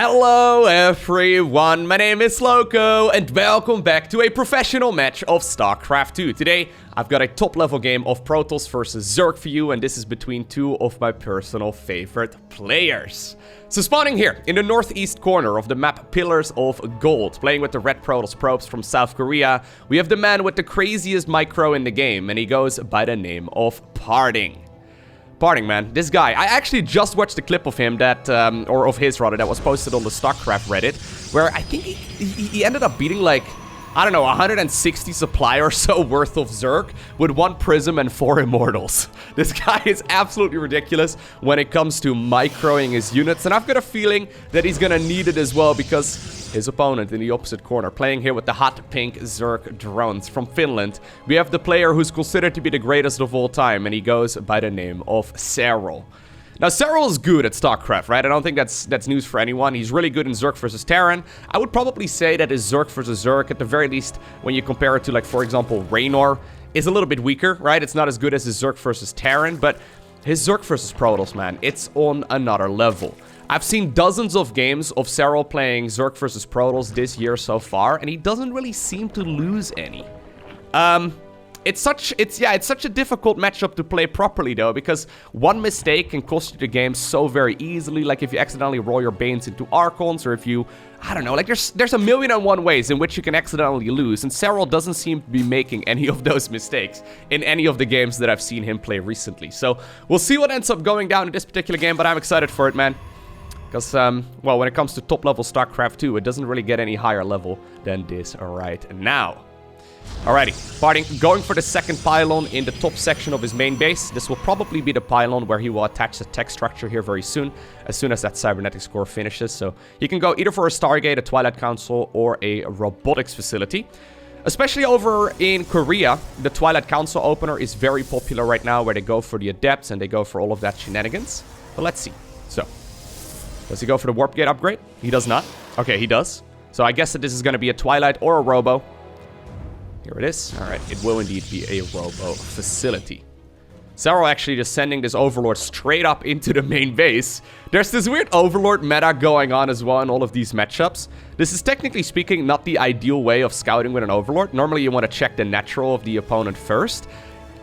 Hello everyone, my name is Lowko and welcome back to a professional match of StarCraft 2. Today, I've got a top level game of Protoss versus Zerg for you, and this is between two of my personal favorite players. So spawning here in the northeast corner of the map Pillars of Gold, playing with the red Protoss probes from South Korea, we have the man with the craziest micro in the game, and he goes by the name of PartinG. PartinG, man, this guy, I actually just watched the clip of him that, or of his rather, that was posted on the StarCraft Reddit, where I think he ended up beating like, I don't know, 160 supply or so worth of Zerg with 1 Prism and 4 Immortals. This guy is absolutely ridiculous when it comes to microing his units, and I've got a feeling that he's gonna need it as well because his opponent in the opposite corner, playing here with the hot pink Zerg drones from Finland, we have the player who's considered to be the greatest of all time, and he goes by the name of Serral. Now, Serral is good at StarCraft, right? I don't think that's news for anyone. He's really good in Zerg versus Terran. I would probably say that his Zerg versus Zerg, at the very least, when you compare it to, like, for example, Raynor, is a little bit weaker, right? It's not as good as his Zerg versus Terran, but his Zerg versus Protoss, man, it's on another level. I've seen dozens of games of Serral playing Zerg versus Protoss this year so far, and he doesn't really seem to lose any. It's such a difficult matchup to play properly, though, because one mistake can cost you the game so very easily. Like if you accidentally roll your Banes into Archons, or if you, I don't know, like there's a million and one ways in which you can accidentally lose, and Serral doesn't seem to be making any of those mistakes in any of the games that I've seen him play recently. So we'll see what ends up going down in this particular game, but I'm excited for it, man. Because, well, when it comes to top-level StarCraft 2, it doesn't really get any higher level than this right now. Alrighty, PartinG going for the second pylon in the top section of his main base. This will probably be the pylon where he will attach the tech structure here very soon, as soon as that cybernetics core finishes. So he can go either for a Stargate, a Twilight Council, or a robotics facility. Especially over in Korea, the Twilight Council opener is very popular right now, where they go for the adepts and they go for all of that shenanigans. But let's see. So, does he go for the warp gate upgrade? He does not. Okay, he does. So I guess that this is going to be a Twilight or a Robo. Here it is. Alright, it will indeed be a Robo facility. Serral actually just sending this Overlord straight up into the main base. There's this weird Overlord meta going on as well in all of these matchups. This is technically speaking not the ideal way of scouting with an Overlord. Normally you want to check the natural of the opponent first.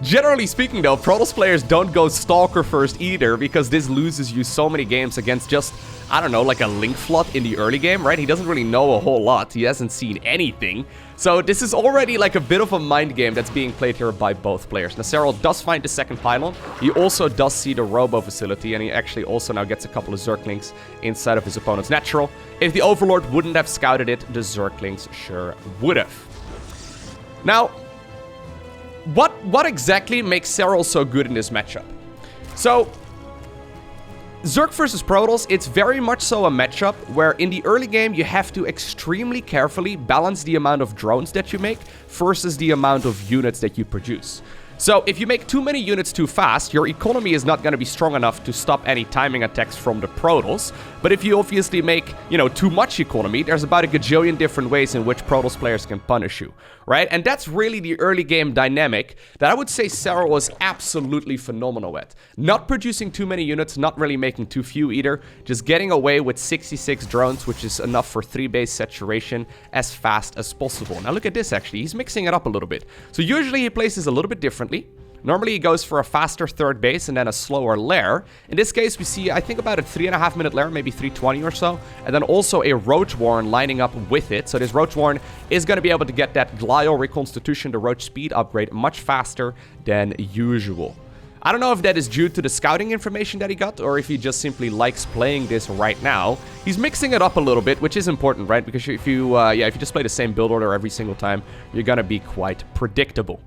Generally speaking though, Protoss players don't go Stalker first either, because this loses you so many games against just, I don't know, like a Link Flood in the early game, right? He doesn't really know a whole lot. He hasn't seen anything. So this is already like a bit of a mind game that's being played here by both players. Now, Serral does find the second pylon. He also does see the Robo facility, and he actually also now gets a couple of Zerglings inside of his opponent's natural. If the Overlord wouldn't have scouted it, the Zerglings sure would have. Now, what exactly makes Serral so good in this matchup? So, Zerg versus Protoss, it's very much so a matchup where in the early game you have to extremely carefully balance the amount of drones that you make versus the amount of units that you produce. So if you make too many units too fast, your economy is not going to be strong enough to stop any timing attacks from the Protoss. But if you obviously make, you know, too much economy, there's about a gajillion different ways in which Protoss players can punish you, right? And that's really the early game dynamic that I would say Serral was absolutely phenomenal at. Not producing too many units, not really making too few either, just getting away with 66 drones, which is enough for 3 base saturation as fast as possible. Now look at this actually, he's mixing it up a little bit. So usually he plays this a little bit differently. Normally he goes for a faster third base and then a slower lair. In this case we see, I think, about a 3.5 minute lair, maybe 3:20 or so. And then also a Roach Warren lining up with it. So this Roach Warren is going to be able to get that Glial Reconstitution, the Roach speed upgrade, much faster than usual. I don't know if that is due to the scouting information that he got, or if he just simply likes playing this right now. He's mixing it up a little bit, which is important, right? Because if you just play the same build order every single time, you're going to be quite predictable.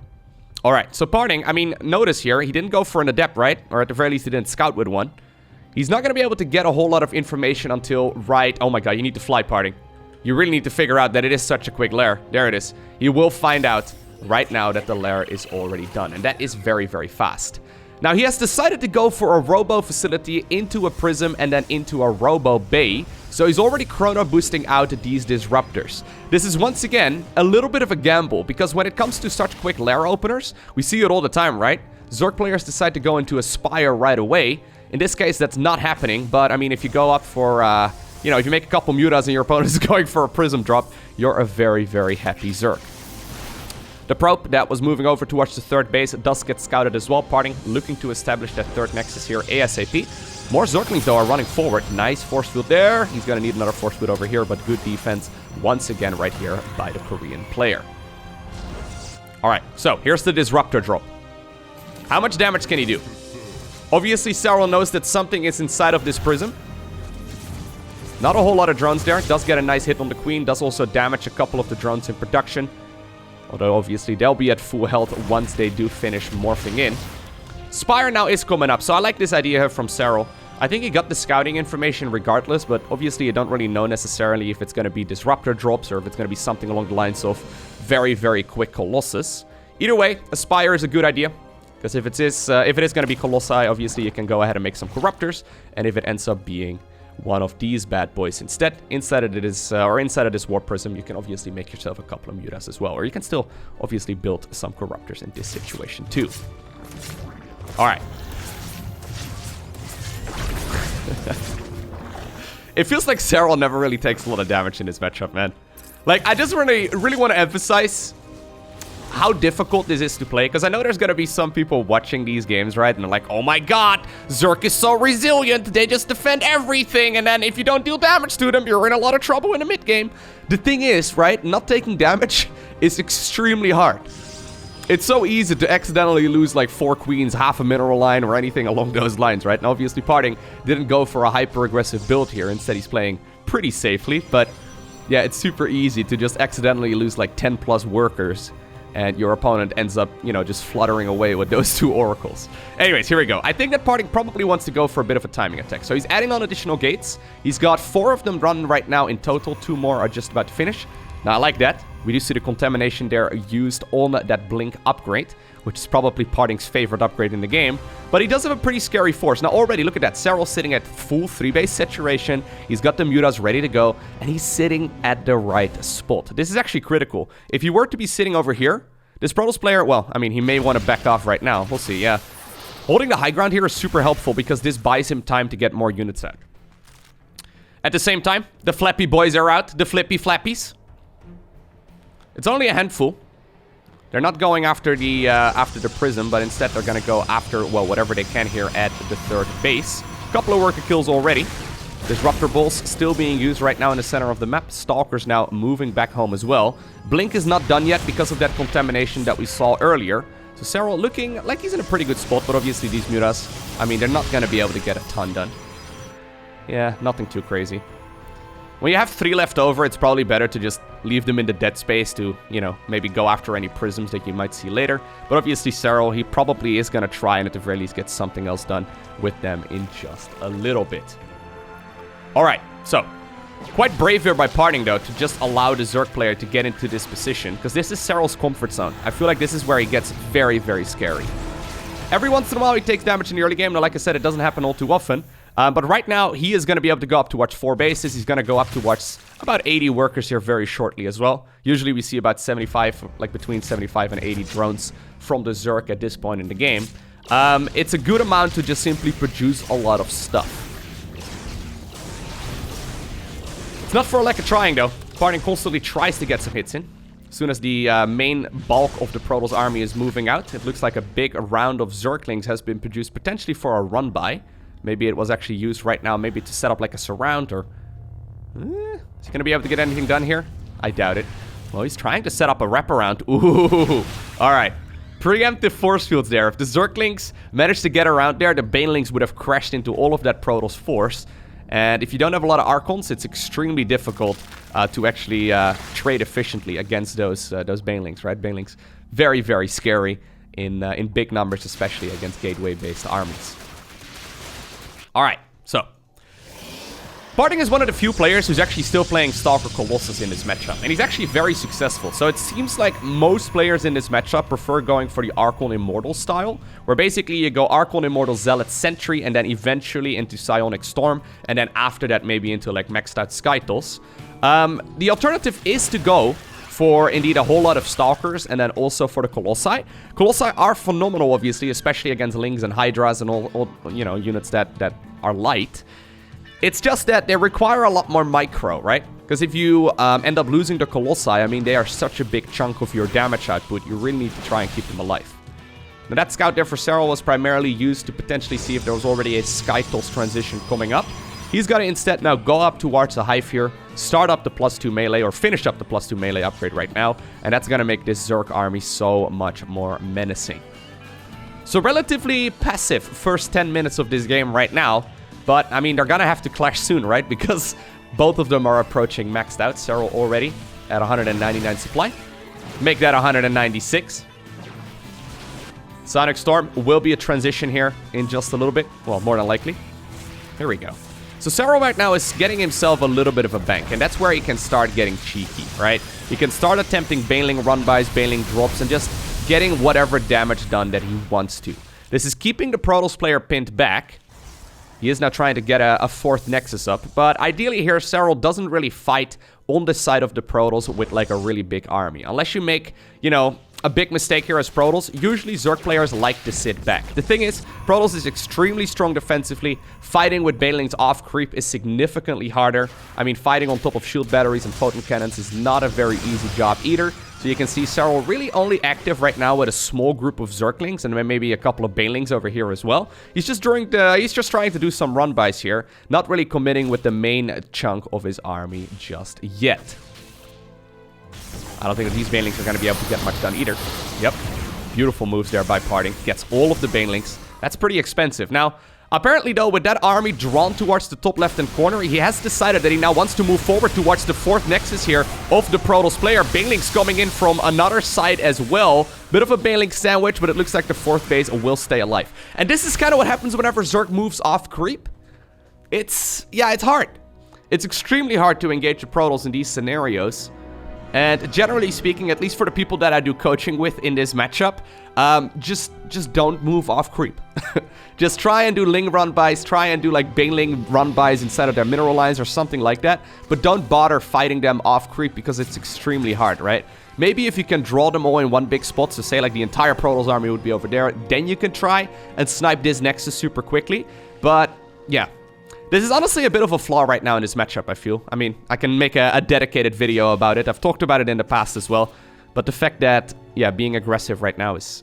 Alright, so PartinG, I mean, notice here, he didn't go for an adept, right? Or at the very least, he didn't scout with one. He's not going to be able to get a whole lot of information until right... Oh my god, you need to fly, PartinG. You really need to figure out that it is such a quick lair. There it is. You will find out right now that the lair is already done. And that is very, very fast. Now, he has decided to go for a Robo facility into a Prism and then into a Robo Bay. So he's already chrono boosting out these disruptors. This is once again a little bit of a gamble, because when it comes to such quick lair openers, we see it all the time, right? Zerg players decide to go into a Spire right away. In this case, that's not happening, but I mean, if you go up for you know, if you make a couple mutas and your opponent is going for a prism drop, you're a very, very happy Zerg. The probe that was moving over towards the third base does get scouted as well. PartinG looking to establish that third nexus here ASAP. More Zerglings, though, are running forward. Nice force field there. He's going to need another force field over here, but good defense once again right here by the Korean player. All right, so here's the Disruptor drop. How much damage can he do? Obviously, Serral knows that something is inside of this prism. Not a whole lot of drones there. Does get a nice hit on the Queen. Does also damage a couple of the drones in production. Although, obviously, they'll be at full health once they do finish morphing in. Spire now is coming up, so I like this idea here from Serral. I think he got the scouting information regardless, but obviously you don't really know necessarily if it's going to be Disruptor drops or if it's going to be something along the lines of very, very quick Colossus. Either way, a Spire is a good idea, because if it is going to be Colossi, obviously you can go ahead and make some Corruptors, and if it ends up being one of these bad boys instead, inside of this Warp Prism, you can obviously make yourself a couple of mutas as well, or you can still obviously build some Corruptors in this situation too. All right. It feels like Serral never really takes a lot of damage in this matchup, man. Like, I just really want to emphasize how difficult this is to play, because I know there's going to be some people watching these games, right? And they're like, oh my god, Zerg is so resilient, they just defend everything, and then if you don't deal damage to them, you're in a lot of trouble in the mid game. The thing is, right, not taking damage is extremely hard. It's so easy to accidentally lose like 4 queens, half a mineral line, or anything along those lines, right? And obviously PartinG didn't go for a hyper-aggressive build here. Instead, he's playing pretty safely. But yeah, it's super easy to just accidentally lose like 10 plus workers, and your opponent ends up, you know, just fluttering away with those 2 oracles. Anyways, here we go. I think that PartinG probably wants to go for a bit of a timing attack. So he's adding on additional gates. He's got 4 of them running right now in total. 2 more are just about to finish. Now, I like that. We do see the contamination there used on that blink upgrade, which is probably PartinG's favorite upgrade in the game. But he does have a pretty scary force. Now, already, look at that. Serral sitting at full 3-base saturation. He's got the mutas ready to go, and he's sitting at the right spot. This is actually critical. If you were to be sitting over here, this Protoss player, well, I mean, he may want to back off right now. We'll see, yeah. Holding the high ground here is super helpful because this buys him time to get more units out. At the same time, the Flappy boys are out. The Flippy Flappies. It's only a handful. They're not going after the prism, but instead they're going to go after, well, whatever they can here at the third base. A couple of worker kills already. Disruptor Balls still being used right now in the center of the map. Stalkers now moving back home as well. Blink is not done yet because of that contamination that we saw earlier. So Serral looking like he's in a pretty good spot, but obviously these mutas, I mean, they're not going to be able to get a ton done. Yeah, nothing too crazy. When you have 3 left over, it's probably better to just leave them in the dead space to, you know, maybe go after any prisms that you might see later. But obviously Serral, he probably is going to try and at the very least get something else done with them in just a little bit. Alright, so quite brave here by PartinG, though, to just allow the Zerg player to get into this position, because this is Serral's comfort zone. I feel like this is where he gets very, very scary. Every once in a while he takes damage in the early game. Now, like I said, it doesn't happen all too often. But right now, he is going to be able to go up towards 4 bases. He's going to go up towards about 80 workers here very shortly as well. Usually we see about 75, like between 75 and 80 drones from the Zerg at this point in the game. It's a good amount to just simply produce a lot of stuff. It's not for a lack of trying, though. PartinG constantly tries to get some hits in. As soon as the main bulk of the Protoss army is moving out, it looks like a big round of Zerglings has been produced potentially for a run-by. Maybe it was actually used right now, maybe to set up like a surround, or... Is he going to be able to get anything done here? I doubt it. Well, he's trying to set up a wraparound. Ooh! Alright. Preemptive force fields there. If the Zerglings managed to get around there, the Banelings would have crashed into all of that Protoss force. And if you don't have a lot of Archons, it's extremely difficult to actually trade efficiently against those Banelings, right? Banelings, very, very scary in big numbers, especially against gateway-based armies. Alright, so PartinG is one of the few players who's actually still playing Stalker Colossus in this matchup, and he's actually very successful. So it seems like most players in this matchup prefer going for the Archon Immortal style, where basically you go Archon Immortal Zealot Sentry, and then eventually into Psionic Storm, and then after that maybe into like maxed out Skytos. The alternative is to go for indeed a whole lot of Stalkers, and then also for the Colossi. Colossi are phenomenal, obviously, especially against Lings and Hydras and all you know, units that are light. It's just that they require a lot more micro, right? Because if you end up losing the Colossi, I mean, they are such a big chunk of your damage output, you really need to try and keep them alive. Now, that scout there for Serral was primarily used to potentially see if there was already a Sky Toss transition coming up. He's got to instead now go up towards the Hive here, start up the +2 melee, or finish up the +2 melee upgrade right now, and that's going to make this Zerg army so much more menacing. So relatively passive first 10 minutes of this game right now, but, I mean, they're going to have to clash soon, right? Because both of them are approaching maxed out. Serral already at 199 supply. Make that 196. Sonic Storm will be a transition here in just a little bit. Well, more than likely. Here we go. So Serral right now is getting himself a little bit of a bank, and that's where he can start getting cheeky, right? He can start attempting Baneling run-bys, Baneling drops, and just getting whatever damage done that he wants to. This is keeping the Protoss player pinned back. He is now trying to get a fourth Nexus up, but ideally here, Serral doesn't really fight on the side of the Protoss with like a really big army. Unless you make, you know, a big mistake here as Protoss, usually Zerg players like to sit back. The thing is, Protoss is extremely strong defensively. Fighting with Banelings off creep is significantly harder. I mean, fighting on top of shield batteries and photon cannons is not a very easy job either. So you can see Serral really only active right now with a small group of Zerglings and maybe a couple of Banelings over here as well. He's just trying to do some run-bys here, not really committing with the main chunk of his army just yet. I don't think that these Banelings are going to be able to get much done either. Yep. Beautiful moves there by PartinG. Gets all of the Banelings. That's pretty expensive. Now, apparently though, with that army drawn towards the top left-hand corner, he has decided that he now wants to move forward towards the fourth Nexus here of the Protoss player. Banelings coming in from another side as well. Bit of a Baneling sandwich, but it looks like the fourth base will stay alive. And this is kind of what happens whenever Zerg moves off creep. It's hard. It's extremely hard to engage the Protoss in these scenarios. And generally speaking, at least for the people that I do coaching with in this matchup, just don't move off creep. Just try and do Ling run-bys, try and do like Baneling run-bys inside of their mineral lines or something like that. But don't bother fighting them off creep because it's extremely hard, right? Maybe if you can draw them all in one big spot, so say like the entire Protoss army would be over there, then you can try and snipe this Nexus super quickly. But yeah. This is honestly a bit of a flaw right now in this matchup, I feel. I mean, I can make a dedicated video about it. I've talked about it in the past as well. But the fact that, yeah, being aggressive right now is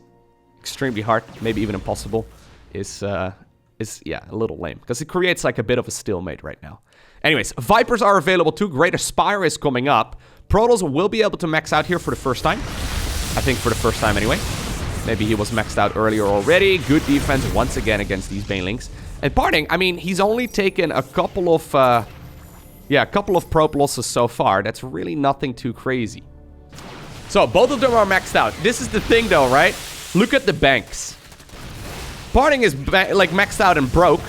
extremely hard, maybe even impossible, is yeah, a little lame. Because it creates like a bit of a stalemate right now. Anyways, Vipers are available too. Greater Spire is coming up. Protoss will be able to max out here for the first time. I think for the first time anyway. Maybe he was maxed out earlier already. Good defense once again against these Banelings. And PartinG, I mean, he's only taken a couple of probe losses so far. That's really nothing too crazy. So, both of them are maxed out. This is the thing, though, right? Look at the banks. PartinG is, like, maxed out and broke.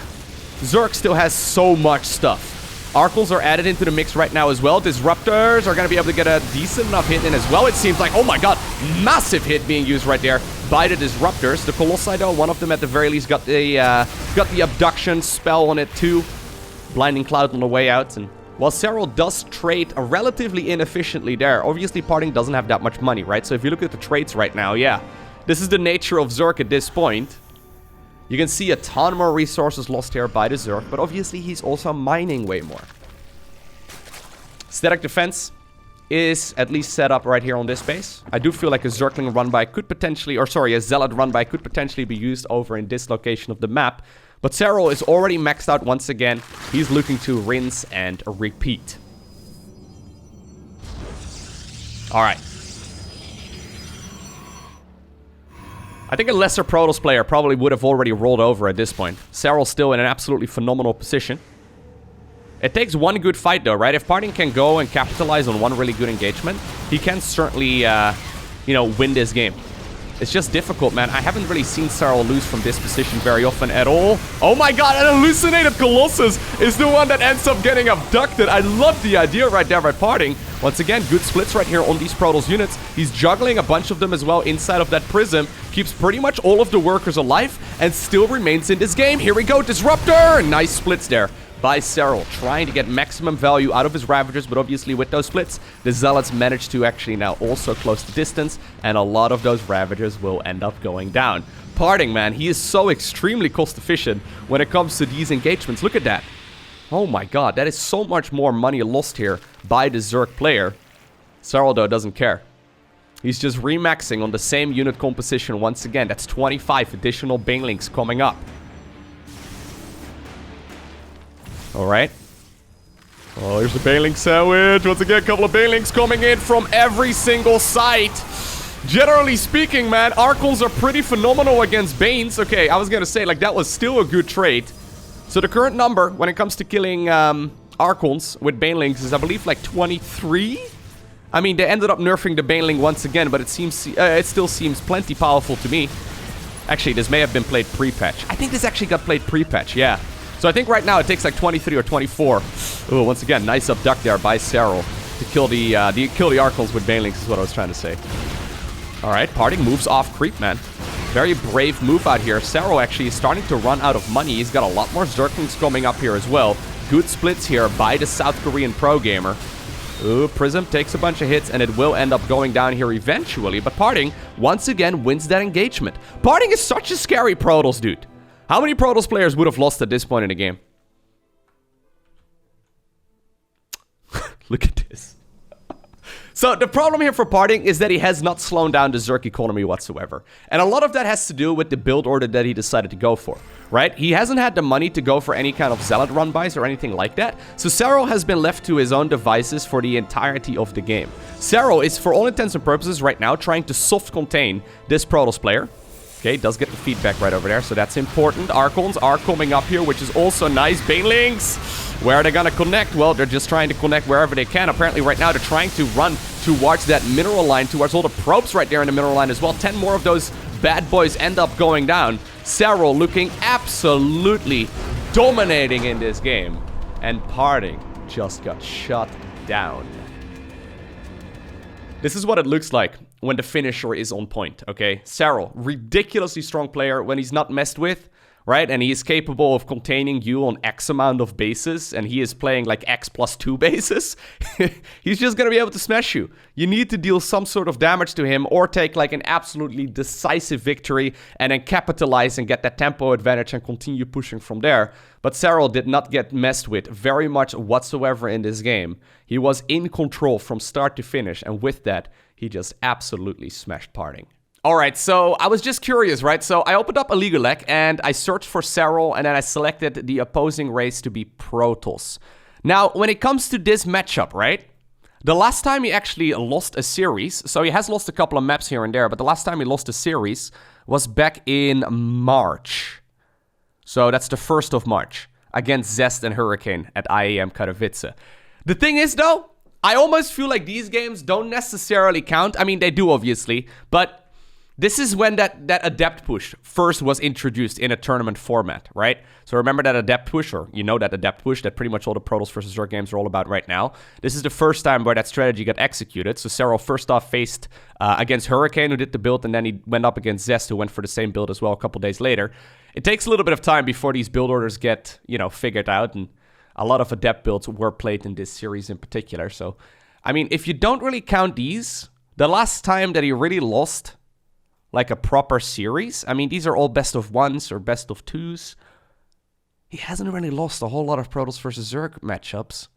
Zerg still has so much stuff. Arcals are added into the mix right now as well. Disruptors are going to be able to get a decent enough hit in as well. It seems like, oh my god, massive hit being used right there by the Disruptors. The Colossi, though, one of them at the very least got the Abduction spell on it too. Blinding Cloud on the way out. And while Serral does trade relatively inefficiently there, obviously PartinG doesn't have that much money, right? So if you look at the trades right now, yeah, this is the nature of Zerg at this point. You can see a ton more resources lost here by the Zerg, but obviously he's also mining way more. Static Defense is at least set up right here on this base. I do feel like a Zergling run-by could potentially, or sorry, a Zealot run-by could potentially be used over in this location of the map. But Serral is already maxed out once again. He's looking to rinse and repeat. Alright. I think a lesser Protoss player probably would have already rolled over at this point. Serral's still in an absolutely phenomenal position. It takes one good fight though, right? If PartinG can go and capitalize on one really good engagement, he can certainly, you know, win this game. It's just difficult, man. I haven't really seen Serral lose from this position very often at all. Oh my god, an hallucinated Colossus is the one that ends up getting abducted. I love the idea right there by PartinG. Once again, good splits right here on these Protoss units. He's juggling a bunch of them as well inside of that prism. Keeps pretty much all of the workers alive and still remains in this game. Here we go, Disruptor! Nice splits there by Serral, trying to get maximum value out of his Ravagers, but obviously with those splits, the Zealots managed to actually now also close the distance, and a lot of those Ravagers will end up going down. PartinG, man, he is so extremely cost efficient when it comes to these engagements. Look at that. Oh my god, that is so much more money lost here by the Zerg player. Serral, though, doesn't care. He's just remaxing on the same unit composition once again. That's 25 additional banelings coming up. Alright. Oh, here's the baneling sandwich. Once again, a couple of banelings coming in from every single site. Generally speaking, man, Archons are pretty phenomenal against Banes. Okay, I was gonna say, like, that was still a good trade. So the current number when it comes to killing Archons with banelings is, I believe, like 23? I mean, they ended up nerfing the baneling once again, but it still seems plenty powerful to me. Actually, this may have been played pre-patch. I think this actually got played pre-patch, yeah. So I think right now it takes like 23 or 24. Ooh, once again, nice abduct there by Serral to kill the Archons with banelings is what I was trying to say. Alright, PartinG moves off creep, man. Very brave move out here. Serral actually is starting to run out of money. He's got a lot more Zerglings coming up here as well. Good splits here by the South Korean pro gamer. Ooh, Prism takes a bunch of hits, and it will end up going down here eventually. But PartinG, once again, wins that engagement. PartinG is such a scary Protoss, dude. How many Protoss players would have lost at this point in the game? Look at this. So the problem here for PartinG is that he has not slowed down the Zerg economy whatsoever. And a lot of that has to do with the build order that he decided to go for, right? He hasn't had the money to go for any kind of Zealot run buys or anything like that. So Serral has been left to his own devices for the entirety of the game. Serral is, for all intents and purposes right now, trying to soft contain this Protoss player. Okay, does get the feedback right over there, so that's important. Archons are coming up here, which is also nice. Banelings, where are they gonna connect? Well, they're just trying to connect wherever they can. Apparently, right now, they're trying to run towards that mineral line, towards all the probes right there in the mineral line as well. 10 more of those bad boys end up going down. Serral looking absolutely dominating in this game. And PartinG just got shut down. This is what it looks like when the finisher is on point, okay? Serral, ridiculously strong player when he's not messed with, right? And he is capable of containing you on X amount of bases, and he is playing like X+2 bases. He's just gonna be able to smash you. You need to deal some sort of damage to him or take like an absolutely decisive victory and then capitalize and get that tempo advantage and continue pushing from there. But Serral did not get messed with very much whatsoever in this game. He was in control from start to finish, and with that, he just absolutely smashed PartinG. Alright, so I was just curious, right? So I opened up a League Elec and I searched for Serral, and then I selected the opposing race to be Protoss. Now, when it comes to this matchup, right? The last time he actually lost a series, so he has lost a couple of maps here and there, but the last time he lost a series was back in March. So that's the 1st of March against Zest and Hurricane at IAM Katowice. The thing is, though, I almost feel like these games don't necessarily count. I mean, they do, obviously, but this is when that Adept push first was introduced in a tournament format, right? So remember that Adept push, or you know that Adept push that pretty much all the Protoss versus Zerg games are all about right now. This is the first time where that strategy got executed. So Serral first off faced against Hurricane, who did the build, and then he went up against Zest, who went for the same build as well a couple days later. It takes a little bit of time before these build orders get, you know, figured out, and a lot of Adept builds were played in this series in particular. So, I mean, if you don't really count these, the last time that he really lost like a proper series, I mean, these are all best of ones or best of twos. He hasn't really lost a whole lot of Protoss versus Zerg matchups.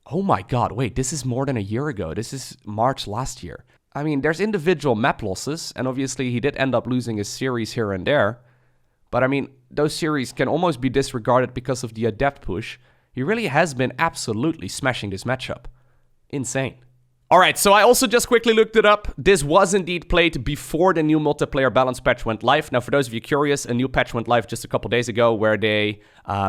Oh my god, wait, this is more than a year ago. This is March last year. I mean, there's individual map losses, and obviously he did end up losing his series here and there. But I mean, those series can almost be disregarded because of the Adept push. He really has been absolutely smashing this matchup. Insane. Alright, so I also just quickly looked it up. This was indeed played before the new multiplayer balance patch went live. Now, for those of you curious, a new patch went live just a couple days ago where they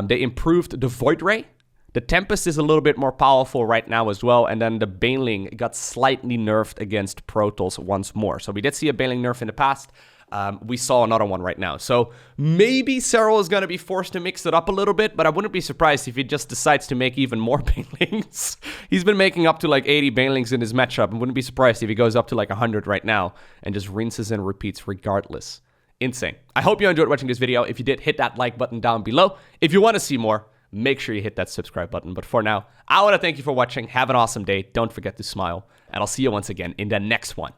improved the Void Ray. The Tempest is a little bit more powerful right now as well, and then the Baneling got slightly nerfed against Protoss once more. So we did see a Baneling nerf in the past. We saw another one right now. So maybe Serral is going to be forced to mix it up a little bit, but I wouldn't be surprised if he just decides to make even more Banelings. He's been making up to like 80 Banelings in his matchup, and wouldn't be surprised if he goes up to like 100 right now and just rinses and repeats regardless. Insane. I hope you enjoyed watching this video. If you did, hit that like button down below. If you want to see more, make sure you hit that subscribe button. But for now, I want to thank you for watching. Have an awesome day. Don't forget to smile, and I'll see you once again in the next one.